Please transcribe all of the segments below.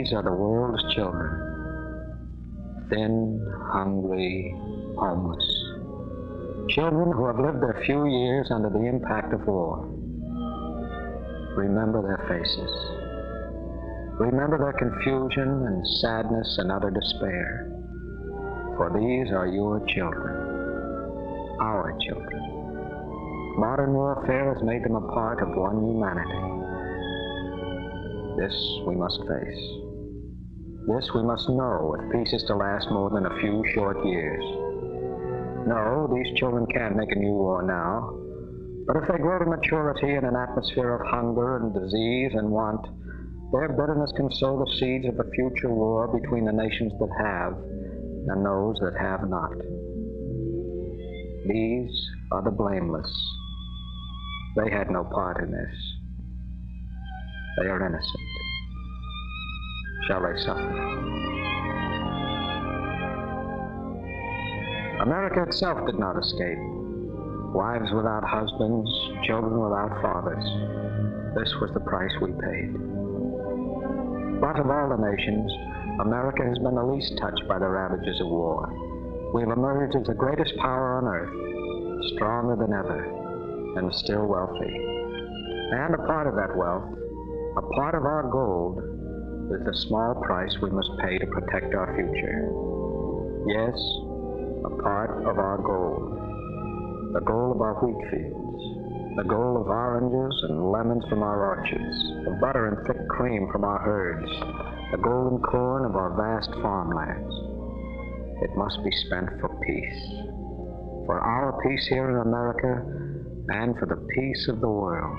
These are the world's children, thin, hungry, homeless. Children who have lived their few years under the impact of war. Remember their faces. Remember their confusion and sadness and utter despair. For these are your children, our children. Modern warfare has made them a part of one humanity. This we must face. This we must know if peace is to last more than a few short years. No, these children can't make a new war now, but if they grow to maturity in an atmosphere of hunger and disease and want, their bitterness can sow the seeds of a future war between the nations that have and those that have not. These are the blameless. They had no part in this. They are innocent. Shall they suffer? America itself did not escape. Wives without husbands, children without fathers. This was the price we paid. But of all the nations, America has been the least touched by the ravages of war. We have emerged as the greatest power on earth, stronger than ever, and still wealthy. And a part of that wealth, a part of our gold, is the small price we must pay to protect our future. Yes, a part of our gold. The gold of our wheat fields, the gold of oranges and lemons from our orchards, of butter and thick cream from our herds, the golden corn of our vast farmlands. It must be spent for peace. For our peace here in America and for the peace of the world.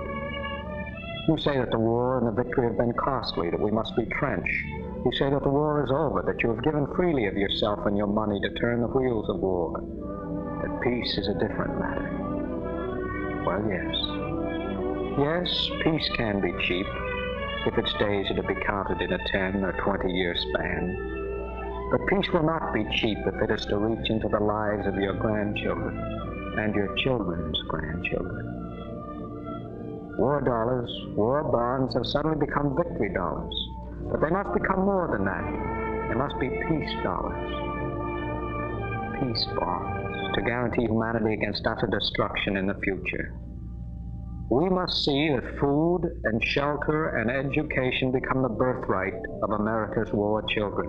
You say that the war and the victory have been costly, that we must retrench. You say that the war is over, that you have given freely of yourself and your money to turn the wheels of war, that peace is a different matter. Well, yes. Yes, peace can be cheap, if its days are to be counted in a 10 or 20-year span. But peace will not be cheap if it is to reach into the lives of your grandchildren and your children's grandchildren. War dollars, war bonds have suddenly become victory dollars. But they must become more than that. They must be peace dollars. Peace bonds to guarantee humanity against utter destruction in the future. We must see that food and shelter and education become the birthright of America's war children,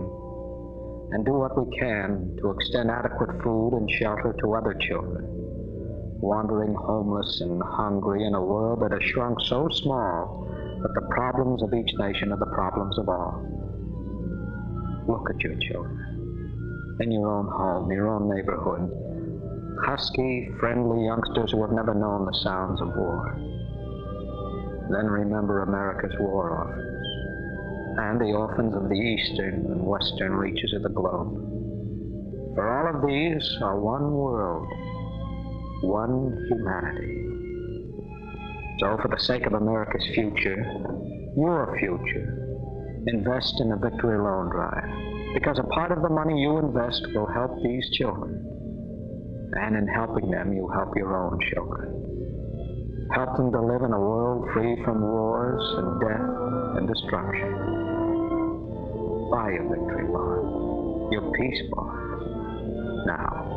and do what we can to extend adequate food and shelter to other children, wandering homeless and hungry in a world that has shrunk so small that the problems of each nation are the problems of all. Look at your children, in your own home, your own neighborhood, husky, friendly youngsters who have never known the sounds of war. Then remember America's war orphans, and the orphans of the eastern and western reaches of the globe. For all of these are one world, one humanity. So for the sake of America's future, your future, invest in a victory loan drive, because a part of the money you invest will help these children. And in helping them, you help your own children. Help them to live in a world free from wars and death and destruction. Buy your victory bond, your peace bond, now.